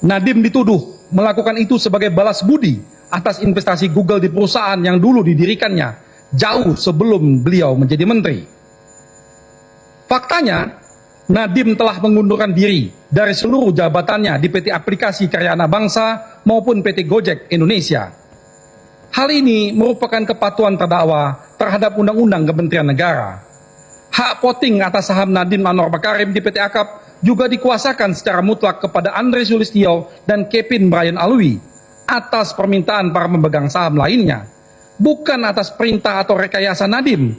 Nadiem dituduh melakukan itu sebagai balas budi atas investasi Google di perusahaan yang dulu didirikannya jauh sebelum beliau menjadi menteri. Faktanya, Nadiem telah mengundurkan diri dari seluruh jabatannya di PT Aplikasi Karyana Bangsa maupun PT Gojek Indonesia. Hal ini merupakan kepatuhan terdakwa terhadap Undang-Undang Kementerian Negara. Hak voting atas saham Nadiem Anwar Makarim di PT Akap juga dikuasakan secara mutlak kepada Andre Sulistyo dan Kevin Brian Alwi atas permintaan para pemegang saham lainnya, bukan atas perintah atau rekayasa Nadiem.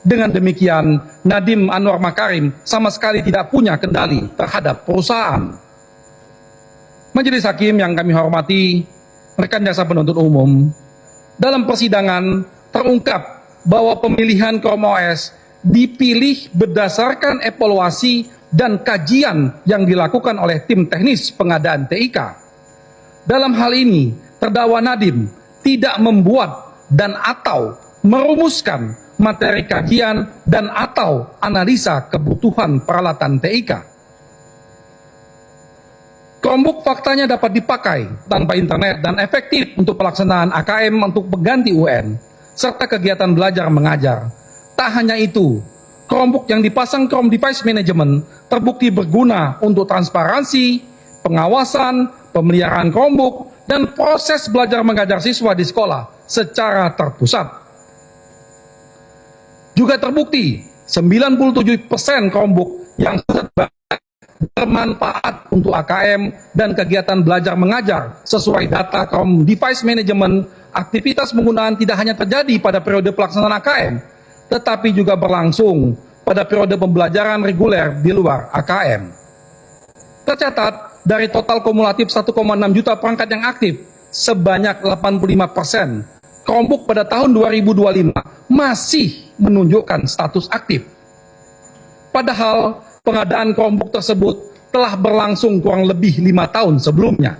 Dengan demikian, Nadiem Anwar Makarim sama sekali tidak punya kendali terhadap perusahaan. Majelis Hakim yang kami hormati, rekan jaksa penuntut umum, dalam persidangan terungkap bahwa pemilihan Chrome OS dipilih berdasarkan evaluasi dan kajian yang dilakukan oleh tim teknis pengadaan TIK. Dalam hal ini, terdakwa Nadiem tidak membuat dan atau merumuskan materi kajian dan atau analisa kebutuhan peralatan TIK. Chromebook faktanya dapat dipakai tanpa internet dan efektif untuk pelaksanaan AKM untuk pengganti UN, serta kegiatan belajar mengajar. Tak hanya itu, Chromebook yang dipasang Chrome Device Management terbukti berguna untuk transparansi, pengawasan, pemeliharaan Chromebook, dan proses belajar mengajar siswa di sekolah secara terpusat. Juga terbukti 97% Chromebook yang bermanfaat untuk AKM dan kegiatan belajar mengajar sesuai data Chrome Device Management. Aktivitas penggunaan tidak hanya terjadi pada periode pelaksanaan AKM, tetapi juga berlangsung pada periode pembelajaran reguler di luar AKM. Tercatat dari total kumulatif 1,6 juta perangkat yang aktif, sebanyak 85% Chromebook pada tahun 2025 masih menunjukkan status aktif. Padahal pengadaan Chromebook tersebut telah berlangsung kurang lebih 5 tahun sebelumnya.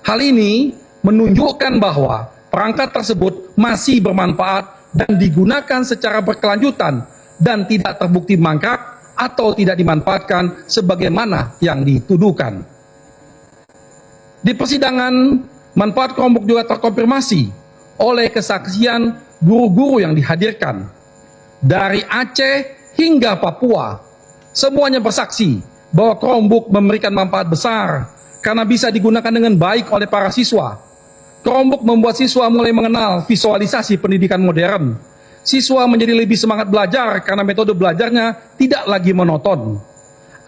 Hal ini menunjukkan bahwa perangkat tersebut masih bermanfaat dan digunakan secara berkelanjutan dan tidak terbukti mangkrak atau tidak dimanfaatkan sebagaimana yang dituduhkan. Di persidangan, manfaat Chromebook juga terkonfirmasi oleh kesaksian guru-guru yang dihadirkan. Dari Aceh hingga Papua, semuanya bersaksi bahwa Chromebook memberikan manfaat besar karena bisa digunakan dengan baik oleh para siswa. Chromebook membuat siswa mulai mengenal visualisasi pendidikan modern. Siswa menjadi lebih semangat belajar karena metode belajarnya tidak lagi monoton.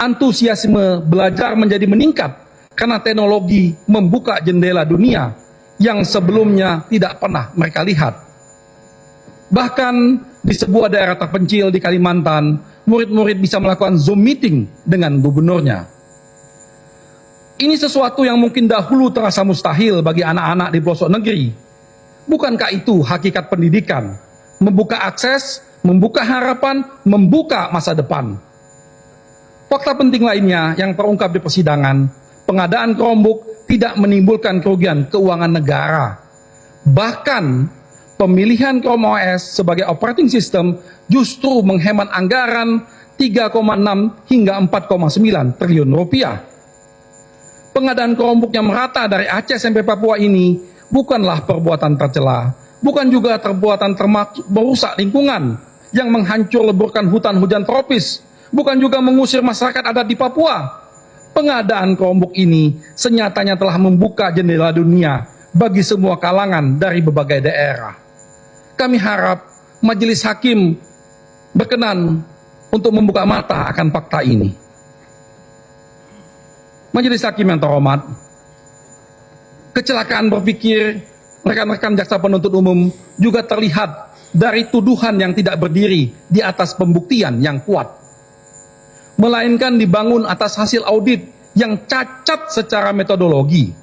Antusiasme belajar menjadi meningkat karena teknologi membuka jendela dunia yang sebelumnya tidak pernah mereka lihat. Bahkan di sebuah daerah terpencil di Kalimantan, murid-murid bisa melakukan Zoom meeting dengan gubernurnya. Ini sesuatu yang mungkin dahulu terasa mustahil bagi anak-anak di pelosok negeri. Bukankah itu hakikat pendidikan? Membuka akses, membuka harapan, membuka masa depan. Fakta penting lainnya yang terungkap di persidangan, pengadaan Chromebook tidak menimbulkan kerugian keuangan negara. Bahkan, pemilihan Chrome OS sebagai operating system justru menghemat anggaran 3,6 hingga 4,9 triliun rupiah. Pengadaan Chromebook yang merata dari Aceh sampai Papua ini bukanlah perbuatan tercela, bukan juga perbuatan merusak lingkungan yang menghancur leburkan hutan hujan tropis, bukan juga mengusir masyarakat adat di Papua. Pengadaan Chromebook ini senyatanya telah membuka jendela dunia bagi semua kalangan dari berbagai daerah. Kami harap majelis hakim berkenan untuk membuka mata akan fakta ini. Majelis hakim yang terhormat, kecelakaan berpikir rekan-rekan jaksa penuntut umum juga terlihat dari tuduhan yang tidak berdiri di atas pembuktian yang kuat, melainkan dibangun atas hasil audit yang cacat secara metodologi,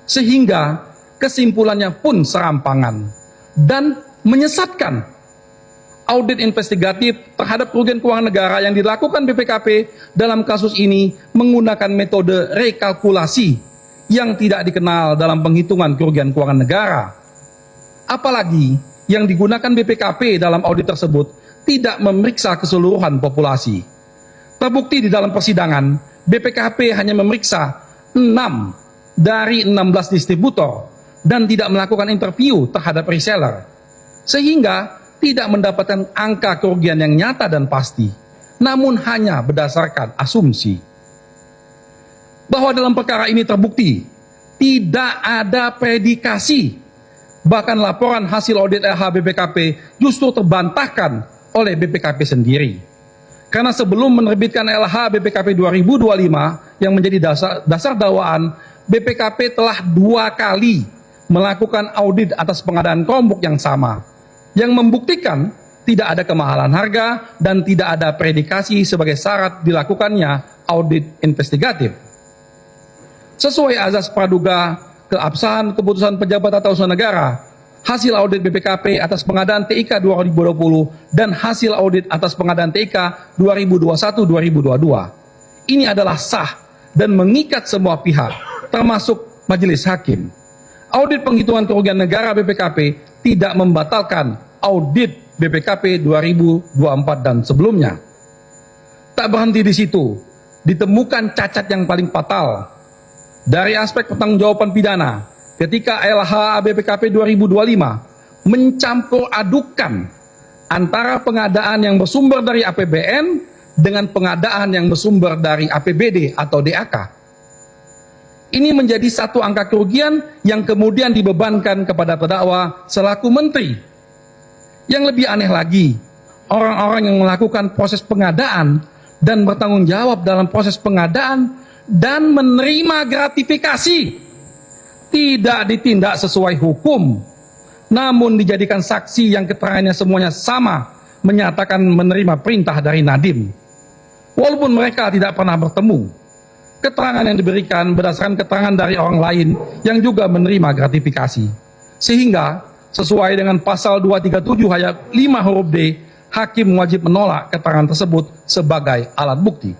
sehingga kesimpulannya pun serampangan dan menyesatkan. Audit investigatif terhadap kerugian keuangan negara yang dilakukan BPKP dalam kasus ini menggunakan metode rekalkulasi yang tidak dikenal dalam penghitungan kerugian keuangan negara. Apalagi yang digunakan BPKP dalam audit tersebut tidak memeriksa keseluruhan populasi. Terbukti di dalam persidangan, BPKP hanya memeriksa 6 dari 16 distributor dan tidak melakukan interview terhadap reseller, sehingga tidak mendapatkan angka kerugian yang nyata dan pasti, namun hanya berdasarkan asumsi. Bahwa dalam perkara ini terbukti tidak ada predikasi, bahkan laporan hasil audit LH BPKP justru terbantahkan oleh BPKP sendiri. Karena sebelum menerbitkan LH BPKP 2025 yang menjadi dasar dakwaan, BPKP telah 2 kali melakukan audit atas pengadaan Chromebook yang sama, yang membuktikan tidak ada kemahalan harga dan tidak ada predikasi sebagai syarat dilakukannya audit investigatif. Sesuai azas praduga keabsahan keputusan pejabat atau usaha negara, hasil audit BPKP atas pengadaan TIK 2020 dan hasil audit atas pengadaan TIK 2021-2022 ini adalah sah dan mengikat semua pihak, termasuk majelis hakim. Audit penghitungan kerugian negara BPKP tidak membatalkan audit BPKP 2024 dan sebelumnya. Tak berhenti di situ, ditemukan cacat yang paling fatal dari aspek pertanggungjawaban pidana ketika LH BPKP 2025 mencampur adukan antara pengadaan yang bersumber dari APBN dengan pengadaan yang bersumber dari APBD atau DAK. Ini menjadi satu angka kerugian yang kemudian dibebankan kepada terdakwa selaku menteri. Yang lebih aneh lagi, orang-orang yang melakukan proses pengadaan dan bertanggung jawab dalam proses pengadaan dan menerima gratifikasi tidak ditindak sesuai hukum, namun dijadikan saksi yang keterangannya semuanya sama, menyatakan menerima perintah dari Nadiem. Walaupun mereka tidak pernah bertemu, keterangan yang diberikan berdasarkan keterangan dari orang lain yang juga menerima gratifikasi. Sehingga sesuai dengan pasal 237 ayat 5 huruf D, hakim wajib menolak keterangan tersebut sebagai alat bukti.